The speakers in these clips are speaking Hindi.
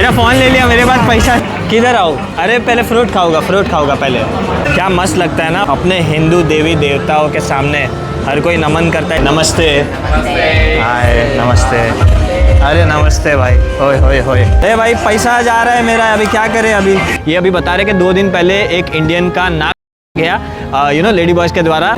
मेरा फ़ोन ले लिया, मेरे पास पैसा। किधर आओ? अरे पहले फ्रूट खाऊंगा पहले। क्या मस्त लगता है ना, अपने हिंदू देवी देवताओं के सामने हर कोई नमन करता है। नमस्ते। हाय नमस्ते। अरे नमस्ते भाई। होए अरे भाई पैसा जा रहा है मेरा, अभी क्या करें? ये अभी बता रहे कि 2 दिन पहले एक इंडियन का नाक गया लेडी बॉयज के द्वारा।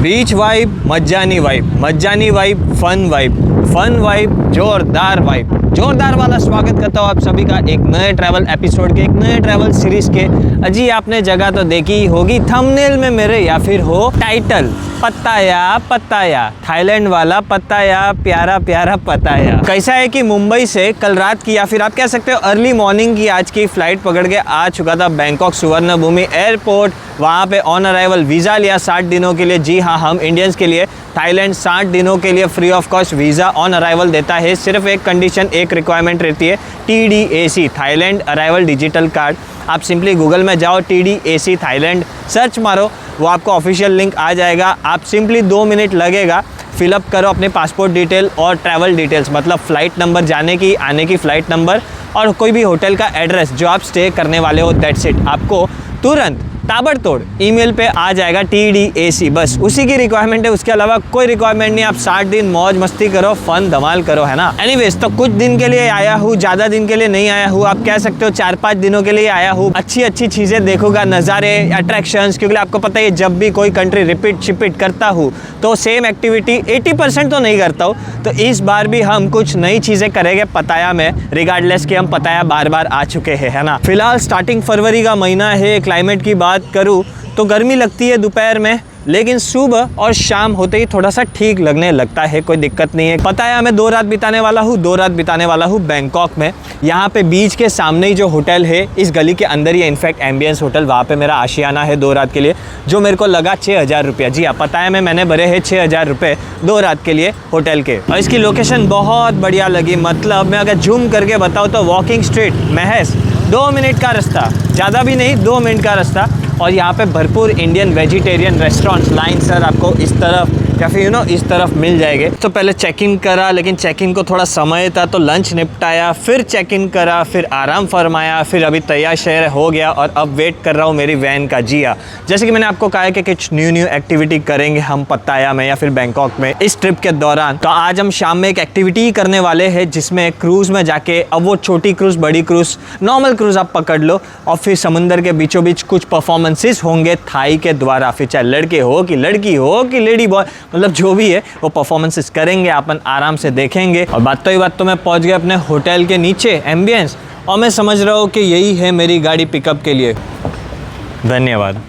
बीच वाइब, मज्जानी वाइब, फन वाइब, जोरदार वाला स्वागत करता हूँ आप सभी का एक नए ट्रैवल एपिसोड के, एक नए ट्रैवल सीरीज के। अजी आपने जगह तो देखी ही होगी थंबनेल में मेरे, या फिर हो टाइटल पत्ताया, थाईलैंड वाला पत्ताया, प्यारा पत्ताया। कैसा है कि मुंबई से कल रात की, या फिर आप कह सकते हो अर्ली मॉर्निंग की आज की फ्लाइट पकड़ के आ चुका था बैंकॉक सुवर्णभूमि एयरपोर्ट। वहाँ पे ऑन अराइवल वीज़ा लिया 60 दिनों के लिए। जी हाँ, हम इंडियंस के लिए थाईलैंड 60 दिनों के लिए free of cost visa on arrival देता है। सिर्फ एक कंडीशन, एक रिक्वायरमेंट रहती है, TDAC, Thailand arrival digital card. आप सिंपली गूगल में जाओ, TDAC थाईलैंड सर्च मारो, वो आपको ऑफिशियल लिंक आ जाएगा। आप सिंपली 2 मिनट लगेगा, फिलअप करो अपने पासपोर्ट डिटेल और ट्रैवल डिटेल्स, मतलब फ़्लाइट नंबर, जाने की आने की फ़्लाइट नंबर और कोई भी होटल का एड्रेस जो आप स्टे करने वाले हो। That's it. आपको तुरंत ताबड़तोड़ ईमेल पे आ जाएगा TDAC, बस उसी की रिक्वायरमेंट है, उसके अलावा कोई रिक्वायरमेंट नहीं। आप 60 दिन मौज मस्ती करो, फन धमाल करो, है ना। एनीवेज, तो कुछ दिन के लिए आया हूँ, ज़्यादा दिन के लिए नहीं आया हूँ, आप कह सकते हो 4-5 दिनों के लिए आया हूँ। अच्छी चीज़ें देखूंगा, नज़ारे, अट्रैक्शंस, क्योंकि आपको पता है जब भी कोई कंट्री रिपीट करता हूँ तो सेम एक्टिविटी 80% तो नहीं करता हूँ। तो इस बार भी हम कुछ नई चीज़ें करेंगे पताया में, रिगार्डलेस कि हम पताया बार आ चुके हैं, है ना। फिलहाल स्टार्टिंग फरवरी का महीना है। क्लाइमेट की बात करूँ तो गर्मी लगती है दोपहर में, लेकिन सुबह और शाम होते ही थोड़ा सा ठीक लगने लगता है, कोई दिक्कत नहीं है। पताया मैं 2 रात बिताने वाला हूँ बैंकॉक में। यहाँ पे बीच के सामने ही जो होटल है, इस गली के अंदर ही इनफैक्ट एम्बियंस होटल, वहाँ पे मेरा आशियाना है 2 रात के लिए, जो मेरे को लगा 6000 रुपये। जी हाँ, पताया में मैंने भरे हैं 6000 रुपये 2 रात के लिए होटल के। और इसकी लोकेशन बहुत बढ़िया लगी, मतलब मैं अगर जूम करके बताऊँ तो वॉकिंग स्ट्रीट, महज 2 मिनट का रास्ता, ज़्यादा भी नहीं, 2 मिनट का रास्ता। और यहाँ पे भरपूर Indian vegetarian restaurants line sir आपको इस तरफ या फिर इस तरफ मिल जाएंगे। तो पहले चेक इन करा, लेकिन चेक इन को थोड़ा समय था तो लंच निपटाया, फिर चेक इन करा, फिर आराम फरमाया, फिर अभी तैयार शहर हो गया और अब वेट कर रहा हूँ मेरी वैन का। जी हाँ, जैसे कि मैंने आपको कहा है कि कुछ न्यू एक्टिविटी करेंगे हम पत्ताया में या फिर बैंकॉक में इस ट्रिप के दौरान। तो आज हम शाम में एक एक्टिविटी करने वाले हैं जिसमें क्रूज़ में जाके, अब वो छोटी क्रूज़, बड़ी क्रूज़, नॉर्मल क्रूज़ आप पकड़ लो, और फिर समुंदर के बीचों बीच कुछ परफॉर्मेंसेस होंगे थाई के द्वारा। फिर चाहे लड़के हो कि लड़की हो कि लेडी बॉय, मतलब जो भी है वो परफॉर्मेंसेस करेंगे, अपन आराम से देखेंगे। और बात तो मैं पहुंच गया अपने होटल के नीचे एम्बियंस, और मैं समझ रहा हूँ कि यही है मेरी गाड़ी पिकअप के लिए। धन्यवाद।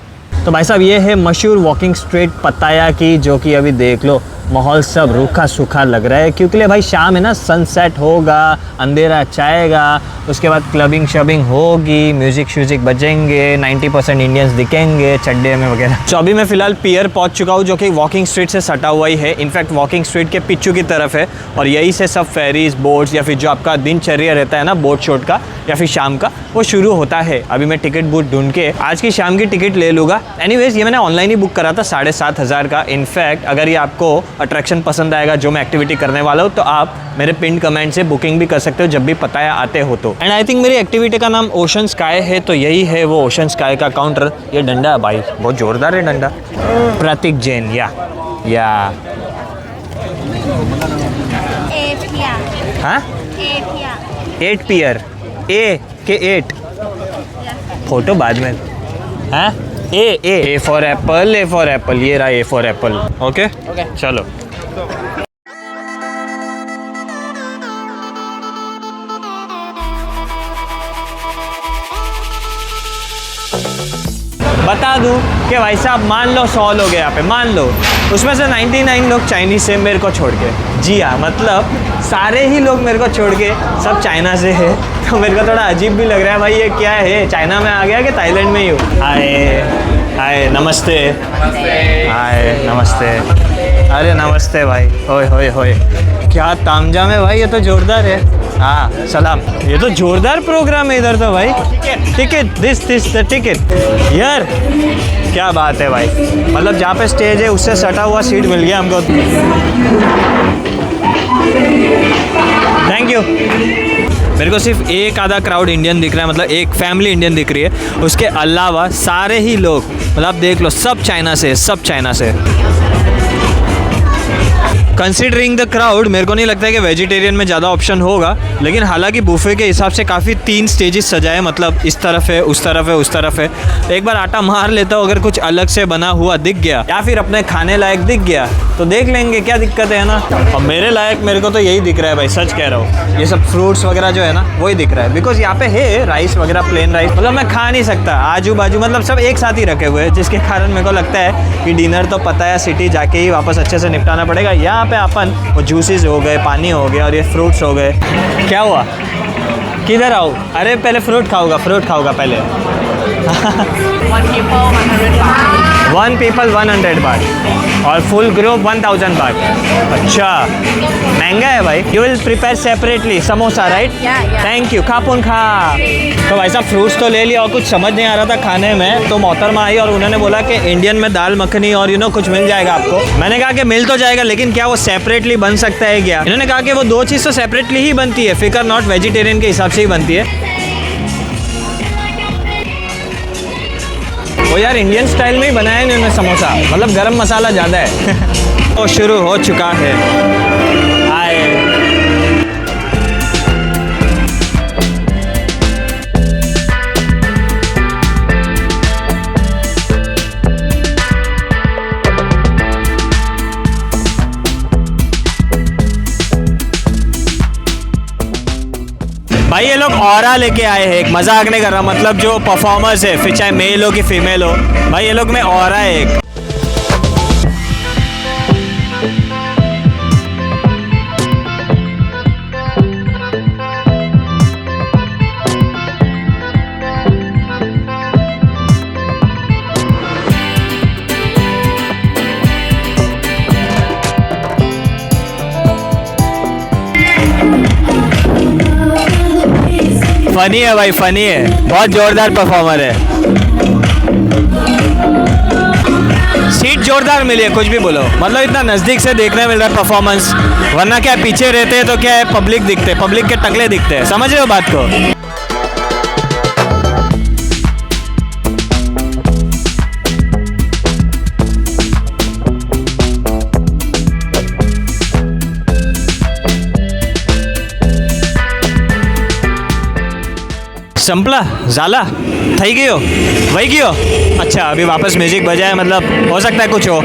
तो भाई साहब, ये है मशहूर वॉकिंग स्ट्रीट पताया की, जो कि अभी देख लो माहौल सब रूखा सूखा लग रहा है, क्योंकि भाई शाम है ना, सनसेट होगा, अंधेरा छाएगा, उसके बाद क्लबिंग शबिंग होगी, म्यूजिक बजेंगे, 90% इंडियंस दिखेंगे चड्डे में वगैरह। तो अभी मैं फिलहाल पियर पहुंच चुका हूं, जो कि वॉकिंग स्ट्रीट से सटा हुआ ही है। इनफैक्ट वॉकिंग स्ट्रीट के पिच्चू की तरफ है, और यही से सब फेरीज, बोट्स या फिर जो आपका दिनचर्या रहता है ना बोट शोट का या फिर शाम का, वो शुरू होता है। अभी मैं टिकट बूथ ढूंढ के आज की शाम की टिकट ले लूँगा। एनीवेज, ये मैंने ऑनलाइन ही बुक करा था 7500 का। इनफैक्ट अगर ये आपको अट्रैक्शन पसंद आएगा जो मैं एक्टिविटी करने वाला हूँ, तो आप मेरे पिन कमेंट से बुकिंग भी कर सकते हो जब भी पताया आते हो तो। एंड आई थिंक मेरी एक्टिविटी का नाम ओशन स्काई है, तो यही है वो ओशन स्काई का काउंटर। ये डंडा भाई बहुत जोरदार है डंडा। प्रतीक जैन, या हाँ 8 पियर, ए के 8 फोटो बाद में, हाँ ए फॉर एप्पल, ये रहा ए फॉर एप्पल। ओके चलो। बता दूं कि भाई साहब, मान लो 100 लोग हैं यहाँ पे, मान लो उसमें से 99 लोग चाइनीज से, मेरे को छोड़ के। जी हाँ, मतलब सारे ही लोग मेरे को छोड़ के सब चाइना से है। तो मेरे को थोड़ा अजीब भी लग रहा है भाई, ये क्या है, चाइना में आ गया कि थाईलैंड में ही हूँ। हाय नमस्ते। हाय नमस्ते। अरे नमस्ते भाई। होए क्या तामझाम है भाई, ये तो जोरदार है। हाँ सलाम, ये तो जोरदार प्रोग्राम है इधर तो भाई। टिकट दिस द टिकट यार, क्या बात है भाई। मतलब जहाँ पे स्टेज है उससे सटा हुआ सीट मिल गया हमको। Thank you. मेरे को सिर्फ एक आधा क्राउड इंडियन दिख रहा है, मतलब एक फैमिली इंडियन दिख रही है। उसके अलावा सारे ही लोग, मतलब देख लो, सब चाइना से, सब चाइना से। कंसिडरिंग द क्राउड मेरे को नहीं लगता है कि वेजिटेरियन में ज़्यादा ऑप्शन होगा, लेकिन हालांकि बुफे के हिसाब से काफ़ी 3 स्टेजेस सजाए, मतलब इस तरफ है, उस तरफ है, उस तरफ है। एक बार आटा मार लेता हूँ, अगर कुछ अलग से बना हुआ दिख गया या फिर अपने खाने लायक दिख गया तो देख लेंगे, क्या दिक्कत है ना। और मेरे लायक मेरे को तो यही दिख रहा है भाई, सच कह रहा हूँ। ये सब फ्रूट्स वगैरह जो है ना वही दिख रहा है, बिकॉज यहाँ पे है राइस वगैरह, प्लेन राइस, मतलब मैं खा नहीं सकता आजू बाजू, मतलब सब एक साथ ही रखे हुए हैं, जिसके कारण मेरे को लगता है कि डिनर तो पता है सिटी जाके ही वापस अच्छे से निपटाना पड़ेगा। यहाँ पे अपन वो जूसेस हो गए, पानी हो गया और ये फ्रूट्स हो गए। क्या हुआ, किधर आओ? अरे पहले फ्रूट खाऊंगा, फ्रूट खाऊंगा पहले। वन पीपल 100 बाट और फुल ग्रुप 1000 बाट। अच्छा महंगा है भाई। You will prepare separately samosa right? Thank you. खापुन खा। तो भाई साहब फ्रूट्स तो ले लिया और कुछ समझ नहीं आ रहा था खाने में, तो मोहतरमा आई और उन्होंने बोला कि इंडियन में दाल मखनी और कुछ मिल जाएगा आपको। मैंने कहा कि मिल तो जाएगा, लेकिन क्या वो सेपरेटली बन सकता है क्या? इन्होंने कहा कि वो 2 चीज़ तो सेपरेटली ही बनती है, फिकर नॉट, वेजिटेरियन के हिसाब से ही बनती है। वो यार इंडियन स्टाइल में ही बनाया है इन्होंने समोसा, मतलब गरम मसाला ज़्यादा है। वो शुरू हो चुका है। आए भाई, ये लोग ऑरा लेके आए हैं, एक मजाक नहीं कर रहा, मतलब जो परफॉर्मर्स है, फिर चाहे मेल हो कि फीमेल हो, भाई ये लोग में ऑरा है एक। फनी है भाई, फनी है, बहुत जोरदार परफॉर्मर है। सीट जोरदार मिली है, कुछ भी बोलो, मतलब इतना नज़दीक से देखने मिल रहा है परफॉर्मेंस, वरना क्या पीछे रहते हैं तो क्या है, पब्लिक दिखते, पब्लिक के टकले दिखते हैं, समझ रहे हो बात को? संपला झाला थई गयो वही गयो। अच्छा अभी वापस म्यूजिक बजाए, मतलब हो सकता है कुछ हो।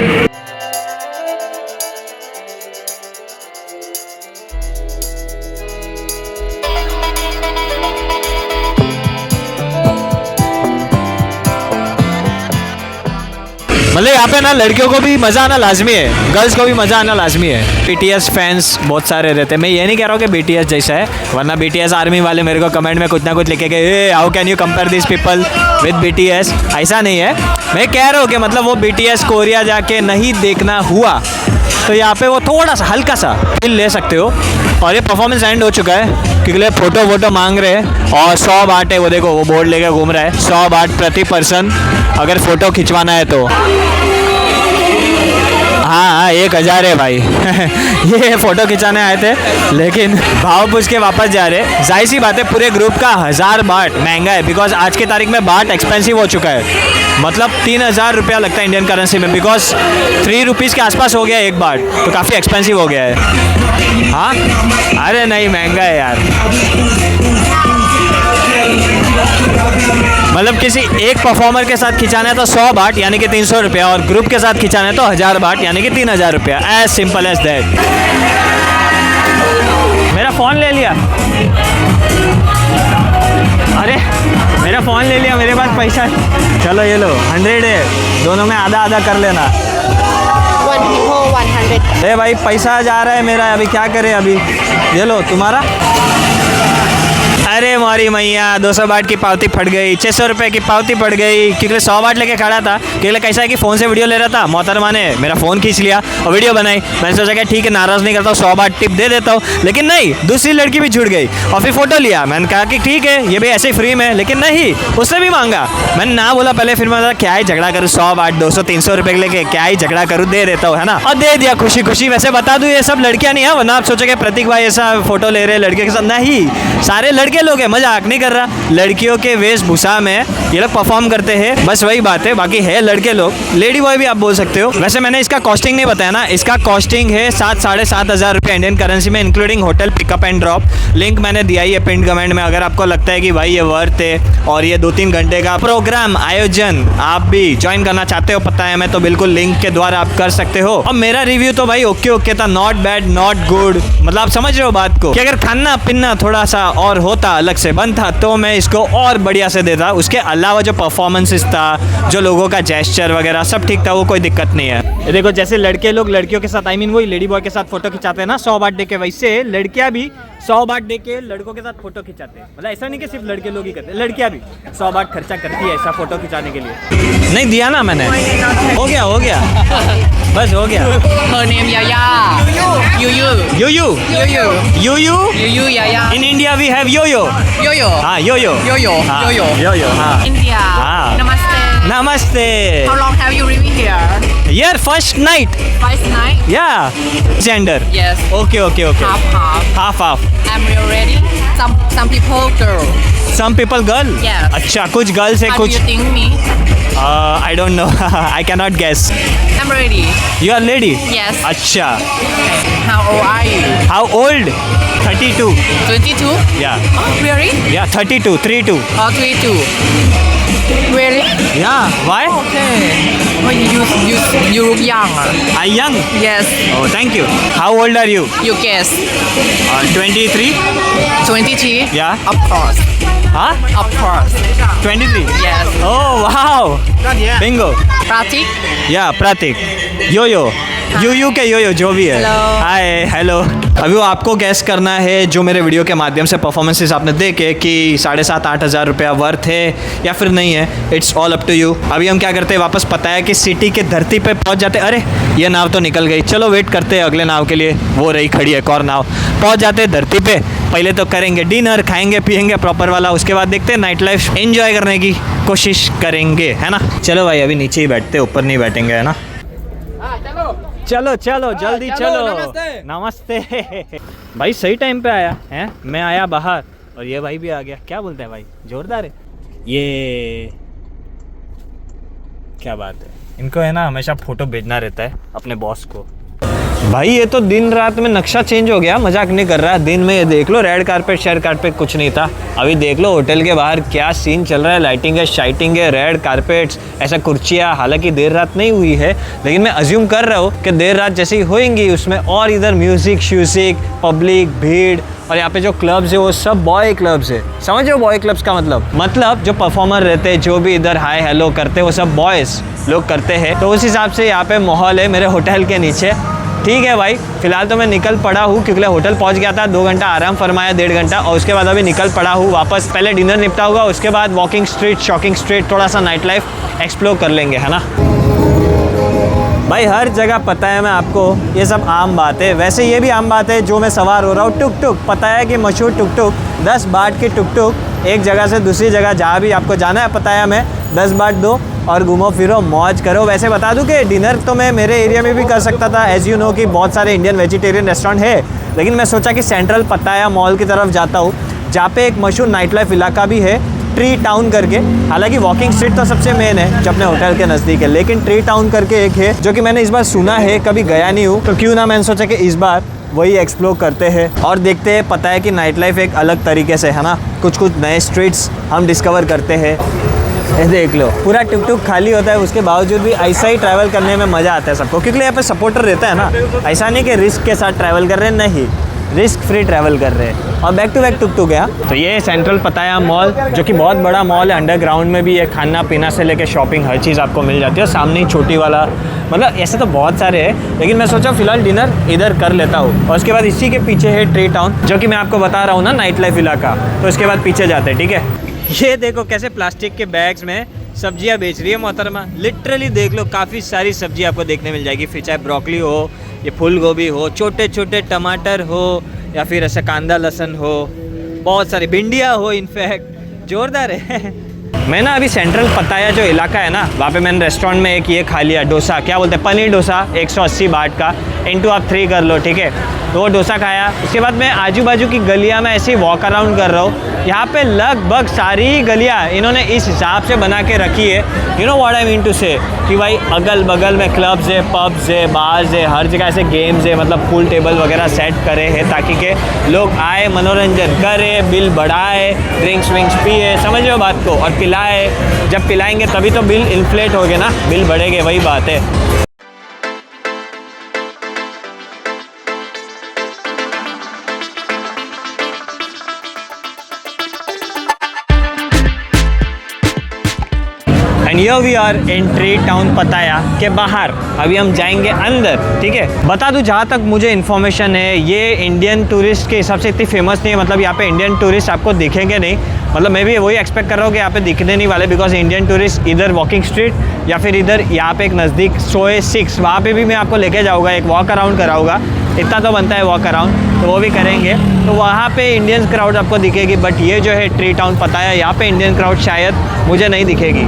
मतलब यहाँ पे ना लड़कियों को भी मज़ा आना लाजमी है, गर्ल्स को भी मज़ा आना लाजमी है। BTS फैंस बहुत सारे रहते हैं। मैं ये नहीं कह रहा हूँ कि BTS जैसा है, वरना BTS आर्मी वाले मेरे को कमेंट में कुछ ना कुछ लिखे कि how can you compare this people with BTS। ऐसा नहीं है, मैं कह रहा हूँ कि मतलब वो BTS कोरिया जाके नहीं देखना हुआ तो यहाँ पे वो थोड़ा सा हल्का सा फील ले सकते हो। और ये परफॉर्मेंस एंड हो चुका है, क्योंकि फ़ोटो मांग रहे हैं और 100 बाट है, वो देखो वो बोर्ड लेके घूम रहा है, 100 बाट प्रति पर्सन अगर फ़ोटो खिंचवाना है तो। हाँ 1000 है भाई। ये फ़ोटो खिंचाने आए थे लेकिन भाव पूछ के वापस जा रहे। जाहिर सी बात है पूरे ग्रुप का 1000 बाट महंगा है, बिकॉज आज की तारीख में बाट एक्सपेंसिव हो चुका है, मतलब 3000 रुपया लगता है इंडियन करेंसी में, बिकॉज 3 रुपीज़ के आसपास हो गया एक बाट, तो काफ़ी एक्सपेंसिव हो गया है। हाँ अरे नहीं महंगा है यार, मतलब किसी एक परफॉर्मर के साथ खिंचाना है तो 100 बाट यानी कि 300 रुपया, और ग्रुप के साथ खिंचाना है तो 1000 बाट यानी कि 3000 रुपया। As simple as that. मेरा फ़ोन ले लिया, अरे मेरा फ़ोन ले लिया, मेरे पास पैसा, चलो ये लो 100 है, दोनों में आधा आधा कर लेना। 100। अरे भाई पैसा जा रहा है मेरा, अभी क्या करें, अभी ये लो तुम्हारा। अरे मारी मैया 200 बाट की पावती फट गई, 600 रुपये की पावती फट गई, क्योंकि 100 बाट लेके खड़ा था। क्योंकि कैसा है कि फ़ोन से वीडियो ले रहा था, मोहतरमा ने मेरा फ़ोन खींच लिया और वीडियो बनाई। मैंने सोचा कि ठीक है नाराज़ नहीं करता हूँ, 100 बाट टिप दे देता हूँ, लेकिन नहीं, दूसरी लड़की भी छूट गई और फिर फ़ोटो लिया। मैंने कहा कि ठीक है ये भी ऐसे ही फ्री में, लेकिन नहीं, उससे भी मांगा। मैंने ना बोला पहले, फिर मैं क्या ही झगड़ा करूँ, 100 बाट 200 300 रुपये लेके क्या ही झगड़ा करूँ, दे देता हूँ, है ना। और दे दिया खुशी खुशी। वैसे बता दूँ ये सब लड़कियाँ नहीं है, वरना आप सोचोगे प्रतीक भाई ऐसा फोटो ले रहे लड़के के साथ, नहीं, सारे लड़के लोग हैं, मजाक नहीं कर रहा। लड़कियों के वेशभूषा में ये लोग परफॉर्म करते हैं, बस वही बात है। बाकी है लड़के लोग, लेडी बॉय भी आप बोल सकते हो। वैसे मैंने इसका कॉस्टिंग नहीं बताया ना, इसका कॉस्टिंग है 7-7.5 हज़ार रुपये इंडियन करेंसी में, including hotel pickup and drop. Link मैंने दिया ही है पिन कमेंट में। अगर आपको लगता है कि भाई ये वर्थ है और ये 2-3 घंटे का प्रोग्राम आयोजन आप भी ज्वाइन करना चाहते हो, पता है मैं, तो बिल्कुल लिंक के द्वारा आप कर सकते हो। और मेरा रिव्यू तो भाई ओके था, नॉट बैड नॉट गुड, मतलब आप समझ रहे हो बात को, कि अगर खाना पीना थोड़ा सा और होता, अलग से बनता, तो मैं इसको और बढ़िया से देता। उसके अलावा जो परफॉर्मेंसेस था, जो लोगों का जेस्चर वगैरह सब ठीक था, वो कोई दिक्कत नहीं है। देखो जैसे लड़के लोग लड़कियों के साथ, आई मीन वही लेडी बॉय के साथ फोटो खिंचाते हैं ना 100 बाट दे के, वैसे लड़कियां भी 100 बाट दे के लड़कों के साथ फोटो खिंचाते हैं। मतलब ऐसा नहीं कि सिर्फ लड़के लोग ही करते हैं, लड़कियां भी 100 बाट खर्चा करती है ऐसा फोटो खिंचाने के लिए। नहीं दिया ना मैंने, हो गया बस हो गया। Her name Yaya. You Yaya. In India we have yo-yo. Yo-yo. हाँ yo-yo. Yo-yo. हाँ, Yo-yo. yo-yo, हाँ। India. Ah. Namaste. Namaste. How long have you living here? Here first night. First night? Yeah. Gender. Yes. Okay. Half. I'm ready. Some people girl. Some people girl. Yes. अच्छा कुछ girls है How कुछ. do you think me? I don't know. I cannot guess. I'm ready. You are lady. Yes. अच्छा. How old are you? How old? 32. 22? Yeah. Oh, really? Yeah. 32. 32. Oh, 22. Really? Yeah. Why? Okay. Oh, you look young. I young. Yes. Oh, thank you. How old are you? You guess. 23. 23? Yeah. Of course. Huh? Of course. 23. Yes. Oh wow. Bingo. Pratik? या प्रतीक यो के यो जो भी है। Hello. Hi hello. अभी वो आपको गैस करना है जो मेरे वीडियो के माध्यम से परफॉर्मेंसेस आपने देखे कि 7.5-8 हज़ार रुपया वर्थ है या फिर नहीं है। It's all up to you. अभी हम क्या करते हैं, वापस पता है कि सिटी के धरती पे पहुंच जाते। अरे ये नाव तो निकल गई, चलो वेट करते हैं अगले नाव के लिए, वो रही खड़ी है एक और नाव। पहुंच जाते हैं धरती पे, पहले तो करेंगे डिनर, खाएंगे पियेंगे प्रॉपर वाला, उसके बाद देखते हैं नाइट लाइफ एंजॉय करने की कोशिश करेंगे, है ना। चलो भाई अभी नीचे ही बैठते, ऊपर नहीं बैठेंगे, है ना। चलो जल्दी चलो। नमस्ते भाई, सही टाइम पे आया है। मैं आया बाहर और ये भाई भी आ गया। क्या बोलते हैं भाई, जोरदार है ये, क्या बात है। इनको है ना हमेशा फोटो भेजना रहता है अपने बॉस को। भाई ये तो दिन रात में नक्शा चेंज हो गया, मजाक नहीं कर रहा। दिन में ये देख लो रेड कारपेट शेयर कारपेट कुछ नहीं था, अभी देख लो होटल के बाहर क्या सीन चल रहा है। लाइटिंग है, शाइटिंग है, रेड कारपेट्स, ऐसा कुर्सियाँ। हालांकि देर रात नहीं हुई है, लेकिन मैं अज्यूम कर रहा हूँ कि देर रात जैसी होएंगी उसमें। और इधर म्यूजिक श्यूजिक, पब्लिक, भीड़, और यहाँ पे जो क्लब्स है वो सब बॉय क्लब्स है। समझ लो बॉय क्लब्स का मतलब जो परफॉर्मर रहते हैं, जो भी इधर हाय हेलो करते हैं, वो सब बॉयज़ लोग करते हैं। तो उस हिसाब से यहाँ पे माहौल है मेरे होटल के नीचे। ठीक है भाई, फिलहाल तो मैं निकल पड़ा हूँ क्योंकि होटल पहुँच गया था। 2 घंटा आराम फरमाया, 1.5 घंटा, और उसके बाद अभी निकल पड़ा हूँ वापस। पहले डिनर निपटा होगा, उसके बाद वॉकिंग स्ट्रीट, शॉकिंग स्ट्रीट, थोड़ा सा नाइट लाइफ एक्सप्लोर कर लेंगे, है ना। भाई हर जगह पता है मैं आपको, ये सब आम बात है। वैसे ये भी आम बात है जो मैं सवार हो रहा हूँ टुक टुक। पता है कि मशहूर टुक टुक 10 बाट की टुक टुक, एक जगह से दूसरी जगह जहाँ भी आपको जाना है, पता है हमें 10 बाट दो और घूमो फिरो मौज करो। वैसे बता दूं कि डिनर तो मैं मेरे एरिया में भी कर सकता था, एज यू नो कि बहुत सारे इंडियन वेजिटेरियन रेस्टोरेंट है, लेकिन मैं सोचा कि सेंट्रल पताया मॉल की तरफ जाता हूँ, जहाँ पे एक मशहूर नाइट लाइफ इलाका भी है, ट्री टाउन करके। हालांकि वॉकिंग स्ट्रीट तो सबसे मेन है जो अपने होटल के नज़दीक है, लेकिन ट्री टाउन करके एक है जो कि मैंने इस बार सुना है, कभी गया नहीं हूँ, तो क्यों ना मैंने सोचा कि इस बार वही एक्सप्लोर करते हैं और देखते हैं। पता है कि नाइट लाइफ एक अलग तरीके से है ना, कुछ नए स्ट्रीट्स हम डिस्कवर करते हैं। ये देख लो पूरा टुक टुक खाली होता है, उसके बावजूद भी ऐसा ही ट्रैवल करने में मज़ा आता है सबको, क्योंकि यहाँ पे सपोर्टर रहता है ना। ऐसा नहीं कि रिस्क के साथ ट्रैवल कर रहे हैं, नहीं, रिस्क फ्री ट्रैवल कर रहे हैं। और बैक टू बैक टुक टुक है। तो ये सेंट्रल पताया मॉल, जो कि बहुत बड़ा मॉल है, अंडरग्राउंड में भी है, खाना पीना से लेके शॉपिंग हर चीज़ आपको मिल जाती है। सामने ही छोटी वाला, मतलब ऐसे तो बहुत सारे हैं, लेकिन मैं सोचा फिलहाल डिनर इधर कर लेता हूँ। और उसके बाद इसी के पीछे है ट्री टाउन, जो कि मैं आपको बता रहा हूँ ना, नाइट लाइफ इलाका। तो उसके बाद पीछे जाते हैं, ठीक है। ये देखो कैसे प्लास्टिक के बैग्स में सब्जियां बेच रही है मोहतरमा। लिटरली देख लो, काफ़ी सारी सब्जी आपको देखने मिल जाएगी। फिर चाहे ब्रोकली हो, ये फूल गोभी हो, छोटे छोटे टमाटर हो, या फिर ऐसा कांदा लहसुन हो, बहुत सारी भिंडियाँ हो, इनफैक्ट ज़ोरदार है। मैं ना अभी सेंट्रल पताया जो इलाका है ना, वहाँ पे मैंने रेस्टोरेंट में एक ये खा लिया डोसा, क्या बोलते हैं, पनीर डोसा, 180 बाट का, इंटू आप 3 कर लो, ठीक है। तो वो डोसा खाया। उसके बाद मैं आजू बाजू की गलियाँ में ऐसे ही वॉक अराउंड कर रहा हूँ। यहाँ पे लगभग सारी गलियाँ इन्होंने इस हिसाब से बना के रखी है, you know what I mean to say, कि भाई अगल बगल में क्लब्स है, पब्स है, बार्स है, हर जगह ऐसे गेम्स है, मतलब पूल टेबल वगैरह सेट करे हैं ताकि के लोग आए, मनोरंजन करे, बिल बढ़ाए, ड्रिंक्स विंक्स पिए, समझ लो बात को, और पिलाए। जब पिलाएंगे तभी तो बिल इन्फ्लेट होगे ना, बिल बढ़ेंगे, वही बात है। And here we are in tree town Pattaya के बाहर। अभी हम जाएंगे अंदर, ठीक है। बता दूं, जहाँ तक मुझे इन्फॉर्मेशन है, ये इंडियन टूरिस्ट के हिसाब से इतनी फेमस नहीं है, मतलब यहाँ पे इंडियन टूरिस्ट आपको दिखेंगे नहीं। मतलब मैं भी वही एक्सपेक्ट कर रहा हूँ कि यहाँ पे दिखने नहीं वाले, बिकॉज इंडियन टूरिस्ट इधर वॉकिंग स्ट्रीट या फिर इधर यहाँ पे एक नज़दीक सोए 6, वहाँ पे भी मैं आपको लेके जाऊँगा, एक वॉक अराउंड कराऊँगा। इतना तो बनता है वॉक अराउंड, तो वो भी करेंगे। तो वहाँ पे इंडियन क्राउड आपको दिखेगी, बट ये जो है ट्री टाउन पताया, यहाँ पे इंडियन क्राउड शायद मुझे नहीं दिखेगी।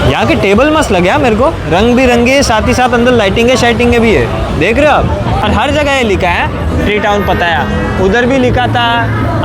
यहाँ के टेबल मस्त लगे यार मेरे को, रंग बिरंगे, साथ ही साथ अंदर लाइटिंग शाइटिंग भी है, देख रहे हो आप। और हर जगह ये लिखा है ट्री टाउन पताया, उधर भी लिखा था,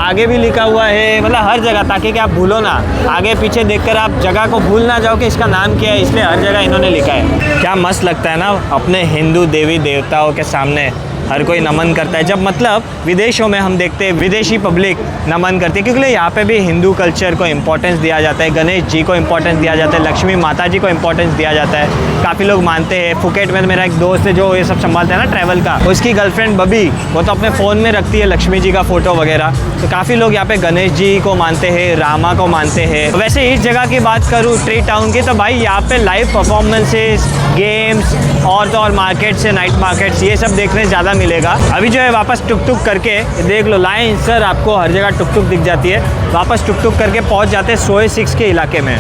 आगे भी लिखा हुआ है, मतलब हर जगह, ताकि कि आप भूलो ना, आगे पीछे देखकर आप जगह को भूल ना जाओ कि इसका नाम क्या है, इसलिए हर जगह इन्होंने लिखा है। क्या मस्त लगता है ना, अपने हिंदू देवी देवताओं के सामने हर कोई नमन करता है। जब मतलब विदेशों में हम देखते हैं विदेशी पब्लिक नमन करती है, क्योंकि यहाँ पे भी हिंदू कल्चर को इम्पोर्टेंस दिया जाता है, गणेश जी को इम्पोर्टेंस दिया जाता है, लक्ष्मी माता जी को इम्पोर्टेंस दिया जाता है। काफ़ी लोग मानते हैं। फुकेट में मेरा एक दोस्त है जो ये सब संभालता है ना ट्रैवल का, उसकी गर्लफ्रेंड बबी, वो तो अपने फ़ोन में रखती है लक्ष्मी जी का फ़ोटो वगैरह। तो काफ़ी लोग यहाँ पे गणेश जी को मानते हैं, रामा को मानते हैं। वैसे इस जगह की बात करूँ ट्री टाउन की, तो भाई यहाँ पे लाइव परफॉर्मेंसेस, गेम्स और तो और मार्केट्स है, नाइट मार्केट्स, ये सब देखने ज़्यादा मिलेगा। अभी जो है वापस टुक टुक करके देख लो, लाइन सर आपको हर जगह टुक टुक दिख जाती है। वापस टुक टुक करके पहुँच जाते हैं सोए 6 के इलाके में।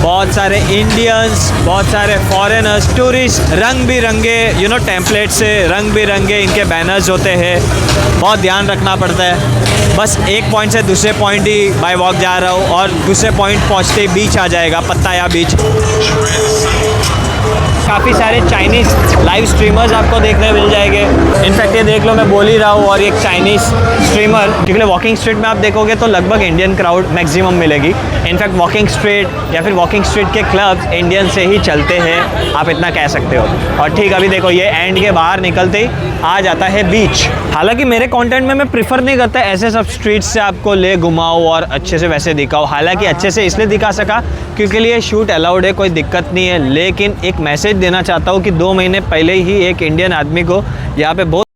बहुत सारे इंडियंस, बहुत सारे फॉरेनर्स, टूरिस्ट, रंग बिरंगे टेम्पलेट से रंग बिरंगे इनके बैनर्स होते हैं। बहुत ध्यान रखना पड़ता है। बस एक पॉइंट से दूसरे पॉइंट ही बाय वॉक जा रहा हूँ, और दूसरे पॉइंट पहुँचते बीच आ जाएगा, पताया बीच। काफ़ी सारे चाइनीज़ लाइव स्ट्रीमर्स आपको देखने मिल जाएंगे। इनफैक्ट ये देख लो, मैं बोल ही रहा हूँ, और एक चाइनीज़ स्ट्रीमर, क्योंकि वॉकिंग स्ट्रीट में आप देखोगे तो लगभग इंडियन क्राउड मैक्सिमम मिलेगी। इनफैक्ट वॉकिंग स्ट्रीट या फिर वॉकिंग स्ट्रीट के क्लब्स इंडियन से ही चलते हैं, आप इतना कह सकते हो। और ठीक अभी देखो, ये एंड के बाहर निकलते ही आ जाता है बीच। हालांकि मेरे कंटेंट में मैं प्रीफर नहीं करता ऐसे सब स्ट्रीट से आपको ले घुमाओ और अच्छे से वैसे दिखाओ। हालांकि अच्छे से इसलिए दिखा सका क्योंकि लिए शूट अलाउड है, कोई दिक्कत नहीं है। लेकिन एक मैसेज देना चाहता हूँ कि 2 महीने पहले ही एक इंडियन आदमी को यहाँ पे बहुत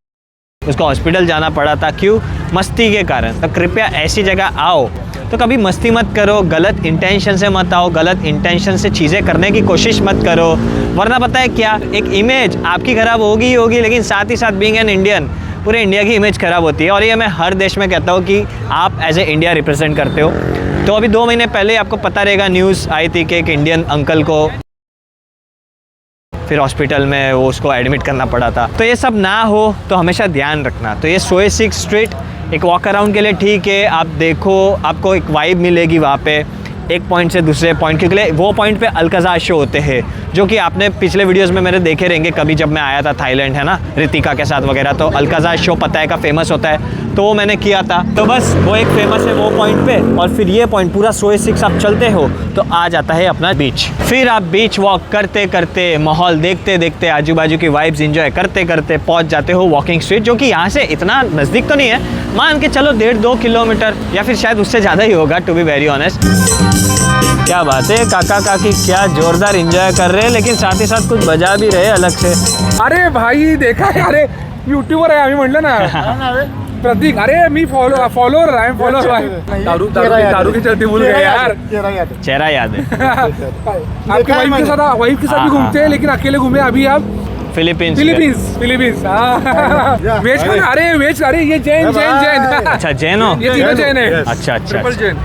उसको हॉस्पिटल जाना पड़ा था। क्यों? मस्ती के कारण। तो कृपया ऐसी जगह आओ तो कभी मस्ती मत करो, गलत इंटेंशन से मत आओ, गलत इंटेंशन से चीज़ें करने की कोशिश मत करो, वरना पता है क्या, एक इमेज आपकी ख़राब होगी ही होगी, लेकिन साथ ही साथ बीइंग एन इंडियन पूरे इंडिया की इमेज ख़राब होती है। और ये मैं हर देश में कहता हूँ कि आप एज ए इंडिया रिप्रेजेंट करते हो। तो अभी 2 महीने पहले आपको पता रहेगा, न्यूज़ आई थी कि एक इंडियन अंकल को फिर हॉस्पिटल में वो उसको एडमिट करना पड़ा था। तो ये सब ना हो तो हमेशा ध्यान रखना। तो ये सोए 6 स्ट्रीट एक वॉक अराउंड के लिए ठीक है, आप देखो, आपको एक वाइब मिलेगी वहाँ पे, एक पॉइंट से दूसरे पॉइंट, क्योंकि वो पॉइंट पे अल्काज़ार शो होते हैं, जो कि आपने पिछले वीडियोस में मेरे देखे रहेंगे कभी, जब मैं आया था थाईलैंड, है ना, रितिका के साथ वगैरह। तो अल्काज़ार शो पता है का फेमस होता है। तो वो मैंने किया था। तो बस वो एक फेमस है वो पॉइंट पे, और फिर ये पॉइंट पूरा सोए 6 आप चलते हो तो आ जाता है अपना बीच। फिर आप बीच वॉक करते करते, माहौल देखते देखते, आजू बाजू की वाइब्स एंजॉय करते करते पहुंच जाते हो वॉकिंग स्ट्रीट, जो कि यहाँ से इतना नज़दीक तो नहीं है, मान के चलो 1.5-2 किलोमीटर या फिर शायद उससे ज़्यादा ही होगा, टू बी वेरी ऑनेस्ट। क्या बात है, काका काकी क्या जोरदार एंजॉय कर रहे हैं, लेकिन साथ ही साथ कुछ बजा भी रहे अलग से। अरे भाई देखा है, अरे यूट्यूबर आहे आम्ही म्हटलं ना प्रतीक, अरे मी फॉलोअर आहे दारू की चलती भूल गए यार। चेहरा याद है। आपकी वाइफ के साथ भी घूमते हैं, लेकिन अकेले घूमे अभी आप फिलीपींस। हाँ वेज खाना, अरे वेज, अरे ये जैन अच्छा जैन हो, ये तीनों जैन है। अच्छा अच्छा ट्रिपल अच्छा। जैन।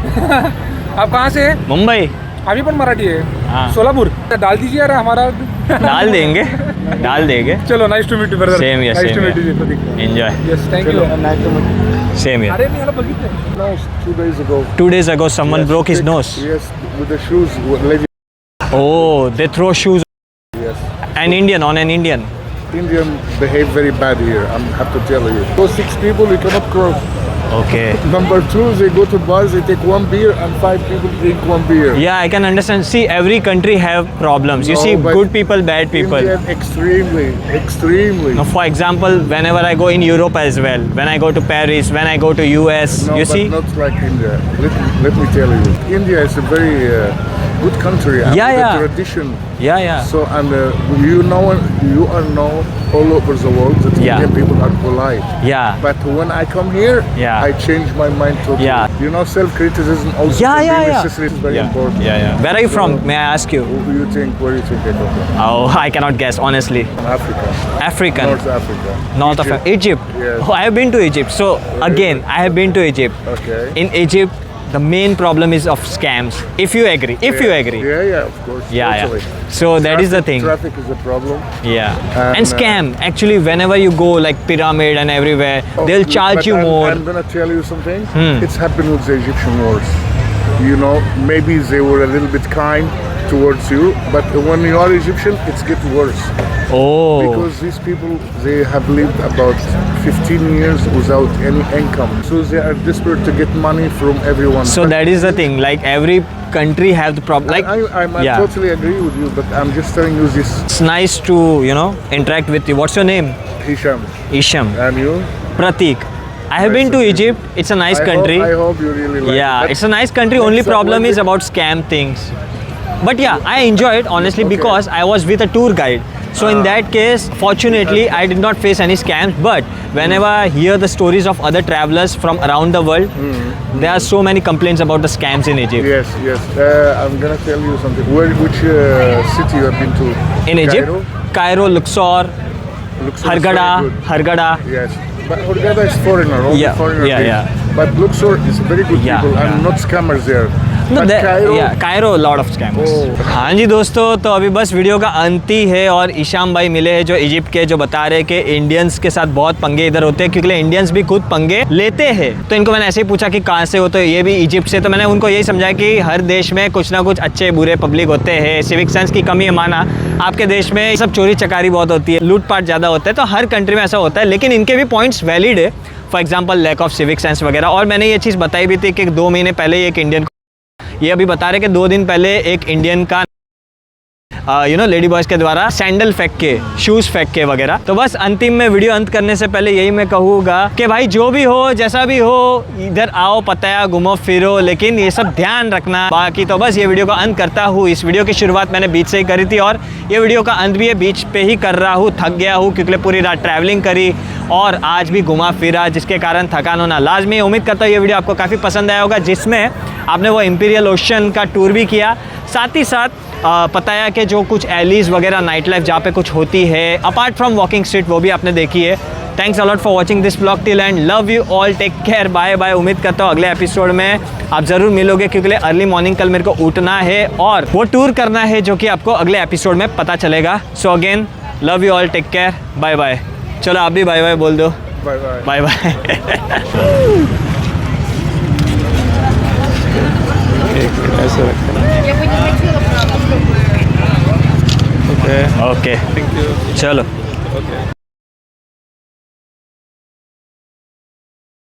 आप कहाँ से हैं? मुंबई। अभी पण मराठी है। हाँ। सोलापुर। डाल दीजिए यार हमारा। डाल देंगे, डाल देंगे। चलो nice to meet you brother. Same yeah nice to same meet you Prateek. Enjoy. Yes thank you. Same yeah. अरे मी याला बघितलं। No, 2 days ago. 2 days ago someone broke his nose. Yes, with the shoes. Oh, they throw shoes. Yes. An Indian on an Indian. Indian behave very bad here. I have to tell you. Those 6 people, you cannot cross. Okay. Number 2, they go to bars, they take 1 beer, and 5 people drink 1 beer. Yeah, I can understand. See, every country have problems. You No, see, but good people, bad people. Indian, extremely. Now, for example, whenever I go in Europe as well, when I go to Paris, when I go to US, No, you but see. not like India. Let me tell you. India is a very good country. And Yeah, with yeah. a tradition. Yeah, yeah. So, and you are known all over the world that Yeah. Indian people are polite. Yeah. But when I come here, Yeah. I change my mind totally. Yeah. You know, self-criticism also Yeah, can yeah, be yeah. necessary. It's very Yeah, important. yeah, yeah. Where are you from? May I ask you? Who do you think? Where do you think I come from? Oh, I cannot guess, honestly. Africa. African. North Africa. North of Egypt. Egypt. Yes. Oh, I have been to Egypt. So again, I have been to Egypt. Okay. In Egypt, the main problem is of scams. If you agree. If you agree. Yeah, yeah, of course. Yeah, totally. yeah. So that is the thing. Traffic is a problem. Yeah. And, And scam. Actually, whenever you go like pyramid and everywhere, they'll charge But you more. I'm gonna tell you something. Hmm. It's happened with the Egyptian wars. You know, maybe they were a little bit kind towards you, but when you are Egyptian, it's getting worse. Oh. Because these people, they have lived about 15 years without any income. So they are desperate to get money from everyone. So that is the thing. Like every country have the problem. Like I yeah. totally agree with you, but I'm just telling you this. It's nice to interact with you. What's your name? Hisham. Isham. And you? Pratik. I have been to Egypt. It's a nice country. I hope you really like Yeah, it. it's a nice country. Only So problem when is about scam things. But yeah, I enjoy it honestly Okay. because I was with a tour guide. So in that case, fortunately, I did not face any scams. But whenever I hear the stories of other travelers from around the world, there are so many complaints about the scams in Egypt. Yes, yes. I'm gonna tell you something. Which city you have been to? In Egypt, Cairo, Luxor, Luxor is Hurghada, very good. Hurghada. Yes. But Hurghada is foreigner. Only Yeah, foreigner yeah, live. yeah. But Luxor is very good Yeah, people yeah. and not scammers there. No, But Cairo, Cairo, lot of scams. Oh. हाँ जी दोस्तों, तो अभी बस वीडियो का अंत ही है और ईशाम भाई मिले हैं जो इजिप्ट के, जो बता रहे हैं कि इंडियंस के साथ बहुत पंगे इधर होते हैं, क्योंकि इंडियंस भी खुद पंगे लेते हैं। तो इनको मैंने ऐसे ही पूछा कि कहाँ से हो, तो ये भी इजिप्ट से। तो मैंने उनको यही समझाया कि हर देश में कुछ ना कुछ अच्छे बुरे पब्लिक होते हैं, सिविक सेंस की कमी है माना। आपके देश में सब चोरी चकारी बहुत होती है, लूटपाट ज़्यादा होता है, तो हर कंट्री में ऐसा होता है, लेकिन इनके भी पॉइंट्स वैलिड है। For example lack of civic sense वगैरह। और मैंने ये चीज़ बताई भी थी कि 2 महीने पहले एक इंडियन, ये अभी बता रहे कि 2 दिन पहले एक इंडियन का लेडी बॉयज़ के द्वारा सैंडल फेंक के, शूज़ फेंक के वगैरह। तो बस अंतिम में वीडियो अंत करने से पहले यही मैं कहूँगा कि भाई जो भी हो, जैसा भी हो, इधर आओ, पताया, घूमो फिरो, लेकिन ये सब ध्यान रखना। बाकी तो बस ये वीडियो का अंत करता हूँ। इस वीडियो की शुरुआत मैंने बीच से ही करी थी और ये वीडियो का अंत भी ये बीच पे ही कर रहा हूँ। थक गया हूँ क्योंकि पूरी रात ट्रैवलिंग करी और आज भी घुमा फिरा, जिसके कारण थकान होना लाजमी है। उम्मीद करता हूँ ये वीडियो आपको काफ़ी पसंद आया होगा, जिसमें आपने वो इंपीरियल ओशन का टूर भी किया, साथ ही साथ पताया कि जो कुछ एलीज वगैरह नाइट लाइफ जहाँ पे कुछ होती है अपार्ट फ्रॉम वॉकिंग स्ट्रीट, वो भी आपने देखी है। Thanks a lot for watching this blog till end love you all, take care, bye bye. उम्मीद करता हूँ अगले एपिसोड में आप ज़रूर मिलोगे, क्योंकि अर्ली मॉर्निंग कल मेरे को उठना है और वो टूर करना है, जो कि आपको अगले एपिसोड में पता चलेगा। So again love you all, take care, bye bye. चलो आप भी बाय बाय बोल दो। Bye bye. Bye bye. Okay, चलो।